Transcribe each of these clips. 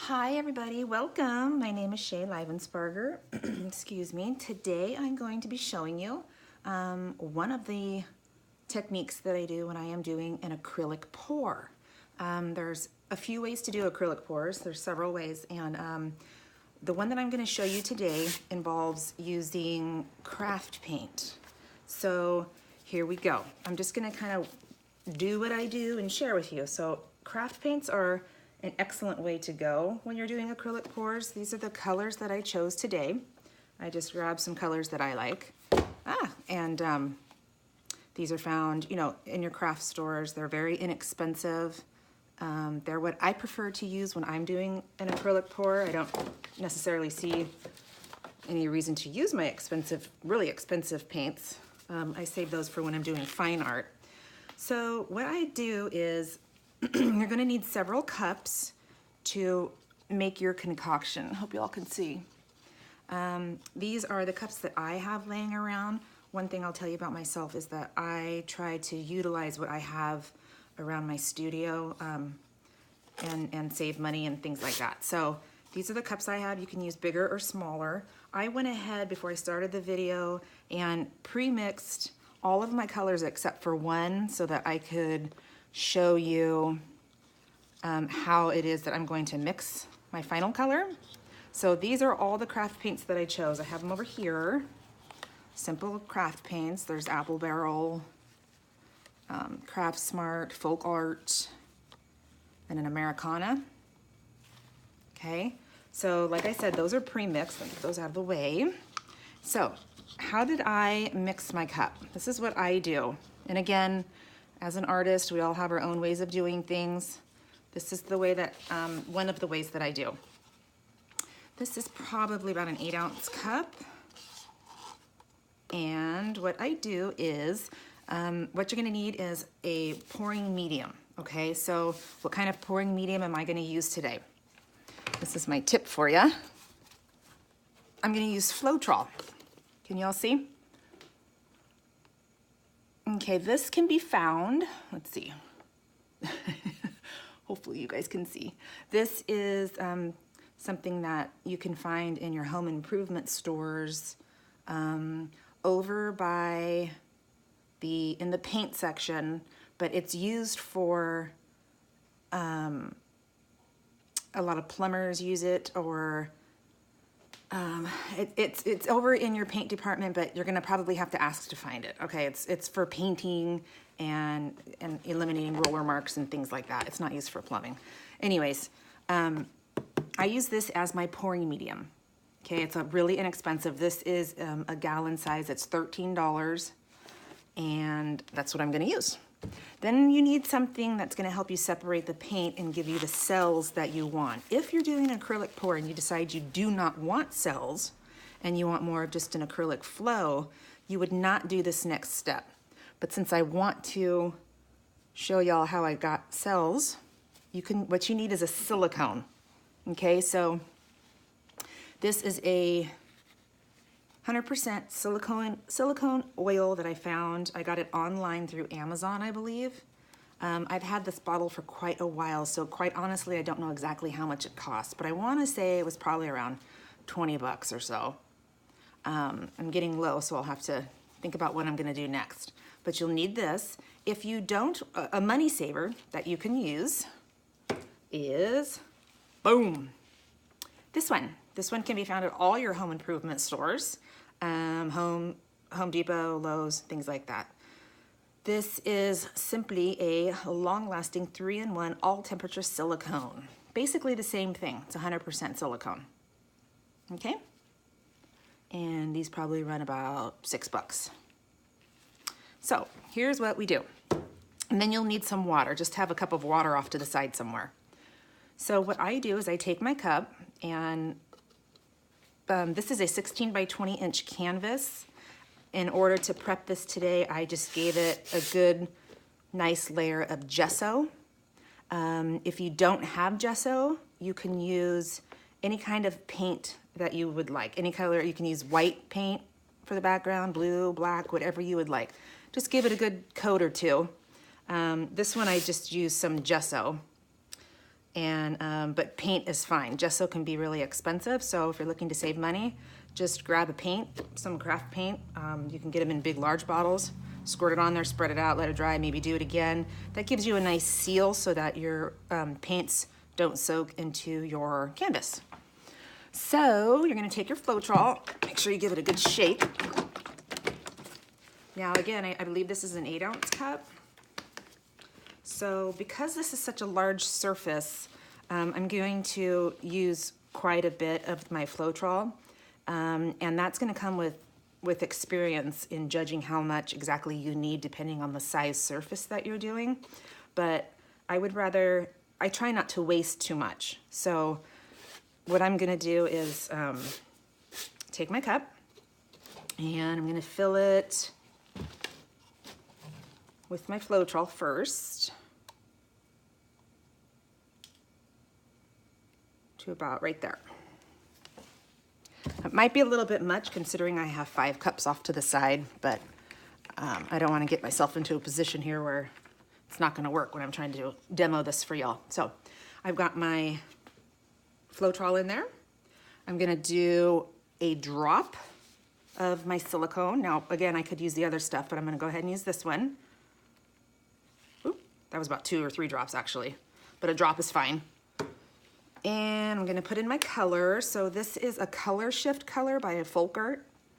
Hi everybody, welcome. My name is Shay Livensparger. Excuse me. Today I'm going to be showing you one of the techniques that I do when I am doing an acrylic pour. There's a few ways to do acrylic pours. There's several ways, and the one that I'm going to show you today involves using craft paint. So here we go. I'm just going to kind of do what I do and share with you. So craft paints are an excellent way to go when you're doing acrylic pours. These are the colors that I chose today. I just grabbed some colors that I like. And these are found, in your craft stores. They're very inexpensive. They're what I prefer to use when I'm doing an acrylic pour. I don't necessarily see any reason to use my really expensive paints. I save those for when I'm doing fine art. So what I do is you're going to need several cups to make your concoction. Hope you all can see. These are the cups that I have laying around. One thing I'll tell you about myself is that I try to utilize what I have around my studio and save money and things like that. So these are the cups I have. You can use bigger or smaller. I went ahead before I started the video and pre-mixed all of my colors except for one so that I could show you how it is that I'm going to mix my final color. So these are all the craft paints that I chose. I have them over here. Simple craft paints. There's Apple Barrel, Craft Smart, Folk Art, and an Americana. Okay, so like I said, those are pre-mixed. Let me get those out of the way. So how did I mix my cup? This is what I do. And again, as an artist, we all have our own ways of doing things. This is the way that, one of the ways that I do. This is probably about an 8-ounce cup. And what I do is, what you're gonna need is a pouring medium, okay? So what kind of pouring medium am I gonna use today? This is my tip for you. I'm gonna use Floetrol. Can you all see? Okay, this can be found, let's see. Hopefully you guys can see. This is something that you can find in your home improvement stores over by in the paint section, but it's used for, a lot of plumbers use it, or it's over in your paint department, but you're gonna probably have to ask to find it. Okay, it's for painting and eliminating roller marks and things like that. It's not used for plumbing. Anyways, I use this as my pouring medium. Okay, it's a really inexpensive. This is a gallon size. It's $13, and that's what I'm gonna use. Then you need something that's gonna help you separate the paint and give you the cells that you want. If you're doing an acrylic pour and you decide you do not want cells and you want more of just an acrylic flow, you would not do this next step. But since I want to show y'all how I got cells, what you need is a silicone. Okay, so this is a 100% silicone oil that I found. I got it online through Amazon, I believe. I've had this bottle for quite a while, so quite honestly, I don't know exactly how much it costs, but I want to say it was probably around 20 bucks or so. I'm getting low, so I'll have to think about what I'm going to do next. But you'll need this. If you don't, a money saver that you can use is, boom, this one. This one can be found at all your home improvement stores, Home Depot, Lowe's, things like that. This is simply a long-lasting 3-in-1 all-temperature silicone. Basically the same thing. It's 100% silicone. Okay? And these probably run about 6 bucks. So here's what we do. And then you'll need some water. Just have a cup of water off to the side somewhere. So what I do is I take my cup, and this is a 16 by 20 inch canvas. In order to prep this today, I just gave it a good, nice layer of gesso. If you don't have gesso, you can use any kind of paint that you would like. Any color. You can use white paint for the background, blue, black, whatever you would like. Just give it a good coat or two. This one I just used some gesso. and but paint is fine. Gesso can be really expensive, so if you're looking to save money, just grab a paint, some craft paint. You can get them in big, large bottles. Squirt it on there, spread it out, let it dry, maybe do it again. That gives you a nice seal so that your paints don't soak into your canvas. So you're gonna take your Floetrol, make sure you give it a good shake. Now again, I believe this is an 8-ounce cup. So because this is such a large surface, I'm going to use quite a bit of my Floetrol, and that's gonna come with experience in judging how much exactly you need depending on the size surface that you're doing. But I try not to waste too much. So what I'm gonna do is take my cup and I'm gonna fill it with my Floetrol first to about right there. It might be a little bit much considering I have 5 cups off to the side, but I don't want to get myself into a position here where it's not going to work when I'm trying to demo this for y'all. So I've got my Floetrol in there. I'm going to do a drop of my silicone. Now, again, I could use the other stuff, but I'm going to go ahead and use this one. Oop, that was about 2 or 3 drops actually, but a drop is fine. And I'm gonna put in my color. So this is a Color Shift color by Folkart.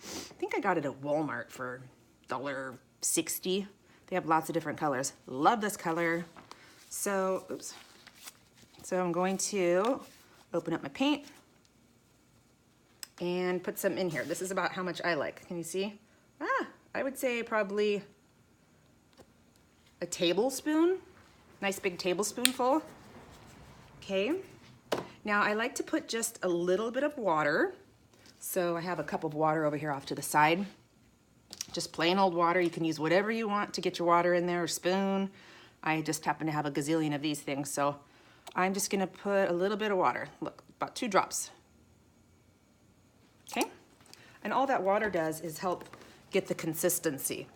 I think I got it at Walmart for $1.60. They have lots of different colors. Love this color. So, oops. So I'm going to open up my paint and put some in here. This is about how much I like. Can you see? I would say probably a tablespoon. Nice big tablespoonful. Okay. Now I like to put just a little bit of water. So I have a cup of water over here off to the side. Just plain old water. You can use whatever you want to get your water in there, or spoon. I just happen to have a gazillion of these things. So I'm just gonna put a little bit of water. Look, about 2 drops. Okay? And all that water does is help get the consistency.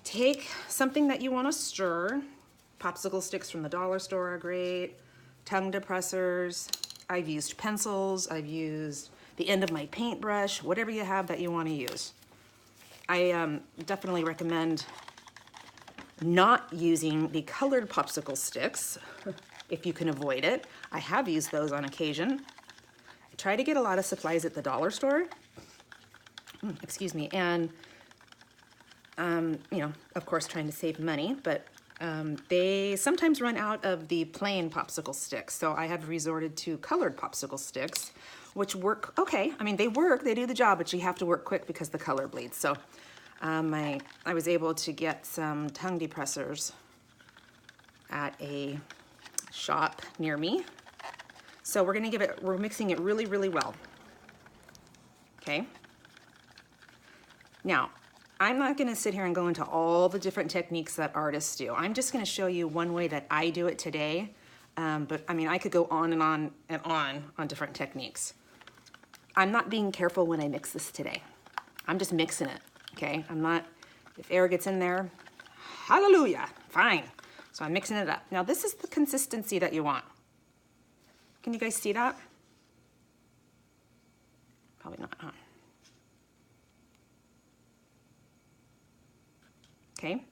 Take something that you wanna stir. Popsicle sticks from the dollar store are great. Tongue depressors, I've used pencils, I've used the end of my paintbrush, whatever you have that you want to use. I definitely recommend not using the colored popsicle sticks if you can avoid it. I have used those on occasion. I try to get a lot of supplies at the dollar store, excuse me, and you know, of course trying to save money, but they sometimes run out of the plain popsicle sticks, so I have resorted to colored popsicle sticks, which work okay. I mean, they work, they do the job, but you have to work quick because the color bleeds. So I was able to get some tongue depressors at a shop near me. So we're mixing it really, really well. Okay. Now, I'm not gonna sit here and go into all the different techniques that artists do. I'm just gonna show you one way that I do it today. But I mean, I could go on and on and on different techniques. I'm not being careful when I mix this today. I'm just mixing it, okay? I'm not, if air gets in there, hallelujah, fine. So I'm mixing it up. Now this is the consistency that you want. Can you guys see that? Probably not, huh? Okay,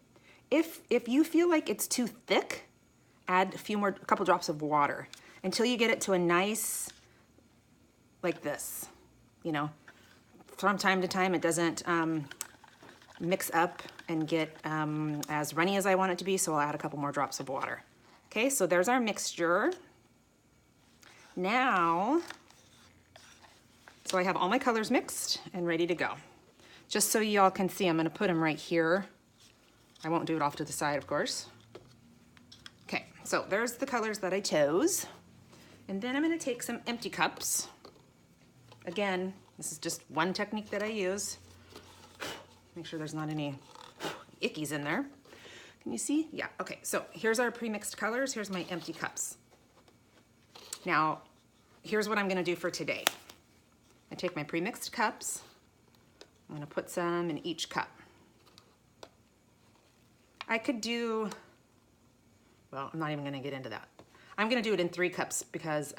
if you feel like it's too thick, add a couple drops of water until you get it to a nice, like this, you know. From time to time, it doesn't mix up and get as runny as I want it to be, so I'll add a couple more drops of water. Okay, so there's our mixture. Now, so I have all my colors mixed and ready to go. Just so y'all can see, I'm gonna put them right here. I won't do it off to the side, of course. Okay, so there's the colors that I chose. And then I'm gonna take some empty cups. Again, this is just one technique that I use. Make sure there's not any ickies in there. Can you see? Yeah, okay, so here's our pre-mixed colors. Here's my empty cups. Now, here's what I'm gonna do for today. I take my pre-mixed cups. I'm gonna put some in each cup. I could do, well, I'm not even gonna get into that. I'm gonna do it in 3 cups because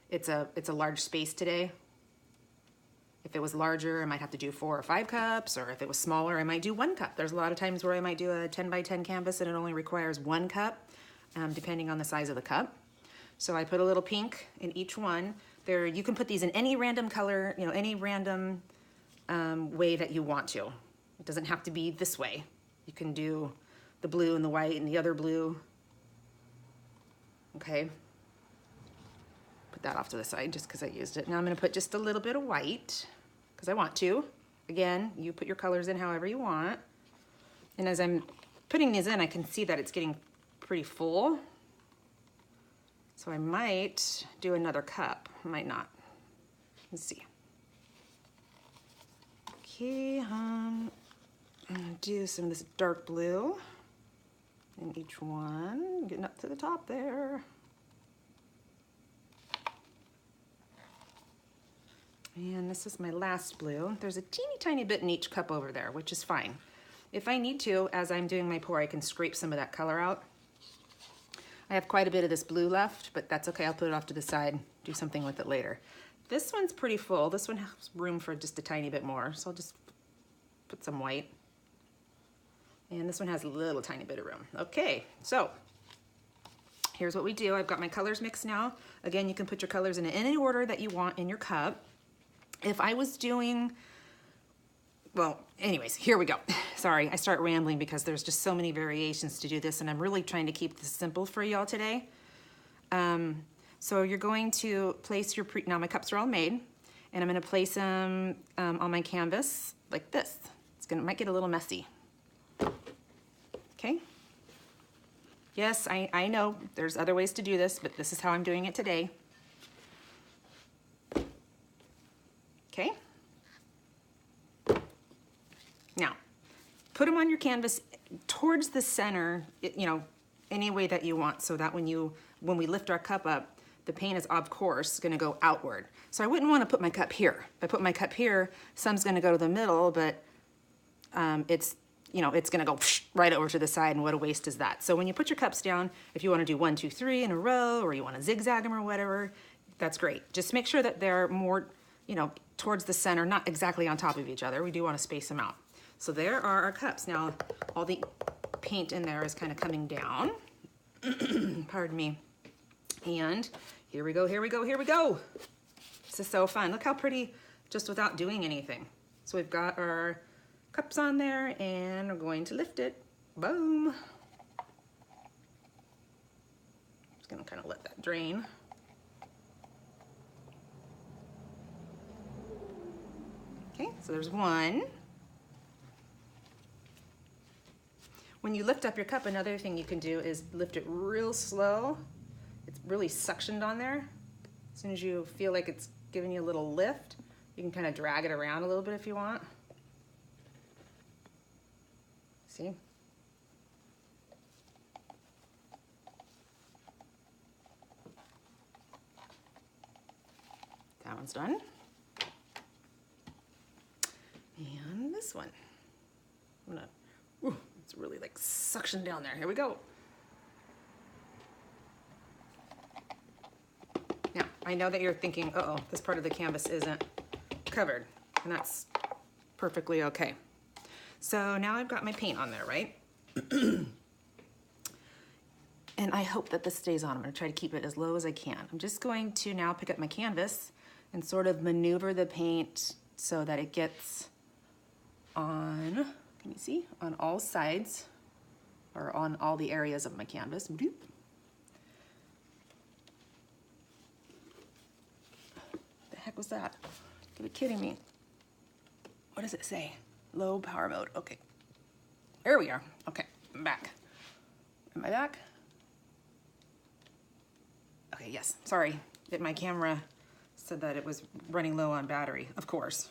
it's a large space today. If it was larger, I might have to do 4 or 5 cups, or if it was smaller, I might do 1 cup. There's a lot of times where I might do a 10 by 10 canvas and it only requires 1 cup, depending on the size of the cup. So I put a little pink in each one. There, you can put these in any random color, you know, any random way that you want to. It doesn't have to be this way. You can do the blue and the white and the other blue. Okay. Put that off to the side just because I used it. Now I'm going to put just a little bit of white because I want to. Again, you put your colors in however you want. And as I'm putting these in, I can see that it's getting pretty full. So I might do another cup. I might not. Let's see. Okay, I'm gonna do some of this dark blue in each one, getting up to the top there. And this is my last blue. There's a teeny tiny bit in each cup over there, which is fine. If I need to, as I'm doing my pour, I can scrape some of that color out. I have quite a bit of this blue left, but that's okay. I'll put it off to the side, do something with it later. This one's pretty full. This one has room for just a tiny bit more, so I'll just put some white. And this one has a little tiny bit of room. Okay, so here's what we do. I've got my colors mixed now. Again, you can put your colors in any order that you want in your cup. If I was doing, well, anyways, here we go. Sorry, I start rambling because there's just so many variations to do this, and I'm really trying to keep this simple for y'all today. So you're going to place your, now my cups are all made, and I'm gonna place them on my canvas like this. Might get a little messy. Okay? Yes, I know there's other ways to do this, but this is how I'm doing it today. Okay? Now, put them on your canvas towards the center, you know, any way that you want, so that when we lift our cup up, the paint is, of course, gonna go outward. So I wouldn't wanna put my cup here. If I put my cup here, some's gonna go to the middle, but it's, you know, it's gonna go right over to the side, and what a waste is that? So when you put your cups down, if you wanna do 1, 2, 3 in a row, or you wanna zigzag them or whatever, that's great. Just make sure that they're more, you know, towards the center, not exactly on top of each other. We do wanna space them out. So there are our cups. Now, all the paint in there is kind of coming down. Pardon me. And here we go, here we go, here we go. This is so fun. Look how pretty, just without doing anything. So we've got our cups on there, and we're going to lift it. Boom. Just gonna kind of let that drain. Okay, so there's one. When you lift up your cup, another thing you can do is lift it real slow. It's really suctioned on there. As soon as you feel like it's giving you a little lift, you can kind of drag it around a little bit if you want. See? That one's done. And this one. I'm gonna, ooh, it's really like suctioned down there. Here we go. Now, I know that you're thinking, uh-oh, this part of the canvas isn't covered, and that's perfectly okay. So now I've got my paint on there, right? And I hope that this stays on. I'm gonna try to keep it as low as I can. I'm just going to now pick up my canvas and sort of maneuver the paint so that it gets on, can you see? On all sides, or on all the areas of my canvas. Doop. The heck was that? You gotta be kidding me. What does it say? Low power mode. Okay. There we are. Okay, I'm back. Am I back? Okay, yes. Sorry that my camera said that it was running low on battery, of course.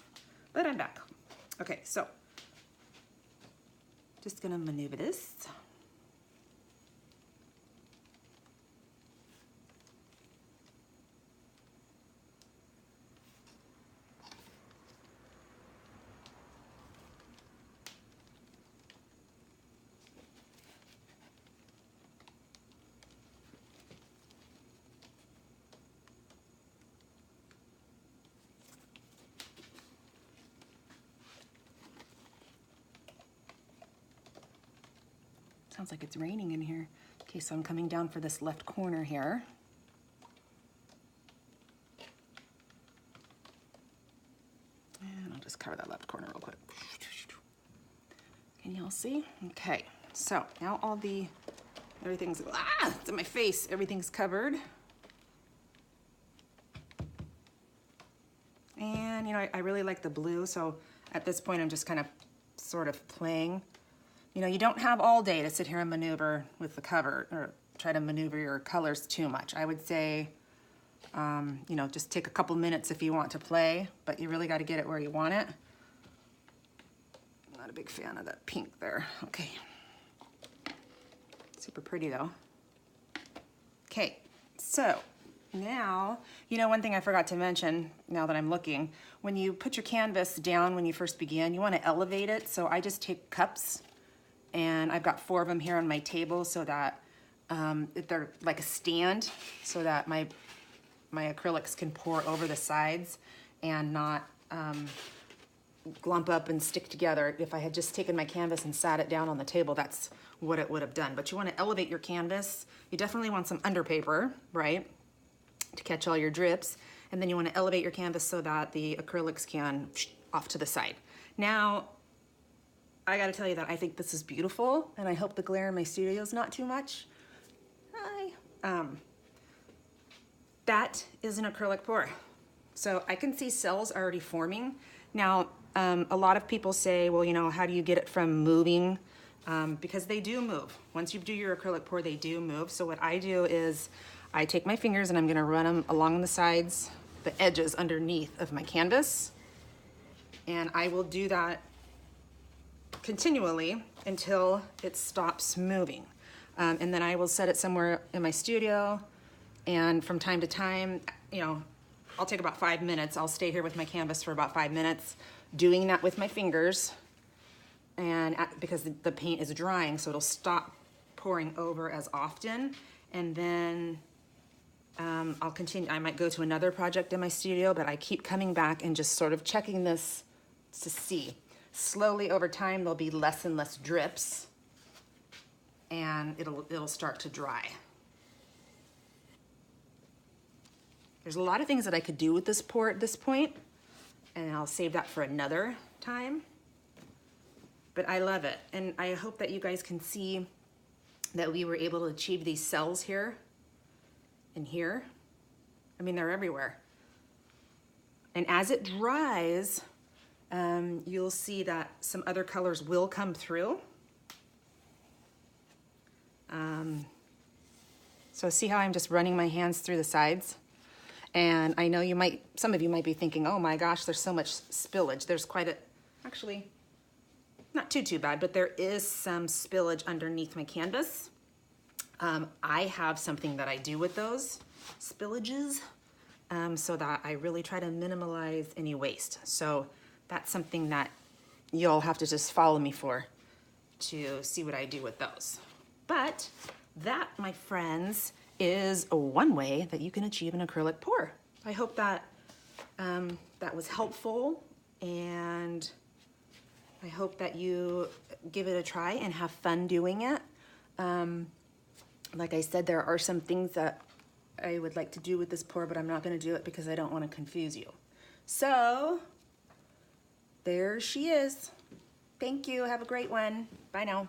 But I'm back. Okay, so just gonna maneuver this. sounds like it's raining in here. Okay, so I'm coming down for this left corner here. And I'll just cover that left corner real quick. Can y'all see? Okay, so now everything's, it's in my face. Everything's covered. And, you know, I really like the blue, so at this point I'm just kind of sort of playing. You know, you don't have all day to sit here and maneuver with the cover or try to maneuver your colors too much. I would say, you know, just take a couple minutes if you want to play, but you really got to get it where you want it. Not a big fan of that pink there. Okay. Super pretty though. Okay, so now, you know, one thing I forgot to mention now that I'm looking, when you put your canvas down when you first begin, you want to elevate it. So I just take cups, and I've got 4 of them here on my table so that they're like a stand so that my acrylics can pour over the sides and not glump up and stick together. If I had just taken my canvas and sat it down on the table, that's what it would have done. But you want to elevate your canvas. You definitely want some underpaper, right, to catch all your drips. And then you want to elevate your canvas so that the acrylics can off to the side. Now, I got to tell you that I think this is beautiful, and I hope the glare in my studio is not too much. Hi. That is an acrylic pour. So I can see cells already forming. Now, a lot of people say, well, you know, how do you get it from moving? Because they do move. Once you do your acrylic pour, they do move. So what I do is I take my fingers and I'm gonna run them along the sides, the edges underneath of my canvas. And I will do that continually until it stops moving. And then I will set it somewhere in my studio, and from time to time, you know, I'll take about 5 minutes. I'll stay here with my canvas for about 5 minutes, doing that with my fingers, and because the paint is drying, so it'll stop pouring over as often. And then I'll continue. I might go to another project in my studio, but I keep coming back and just sort of checking this to see. Slowly over time, there'll be less and less drips, and it'll start to dry. There's a lot of things that I could do with this pour at this point, and I'll save that for another time. But I love it, and I hope that you guys can see that we were able to achieve these cells here and here. I mean, they're everywhere. And as it dries, you'll see that some other colors will come through. So see how I'm just running my hands through the sides? And I know some of you might be thinking, oh my gosh, there's so much spillage. There's actually, not too bad, but there is some spillage underneath my canvas. I have something that I do with those spillages so that I really try to minimize any waste. So that's something that you'll have to just follow me for to see what I do with those. But that, my friends, is one way that you can achieve an acrylic pour. I hope that that was helpful, and I hope that you give it a try and have fun doing it. Like I said, there are some things that I would like to do with this pour, but I'm not going to do it because I don't want to confuse you. So there she is. Thank you. Have a great one. Bye now.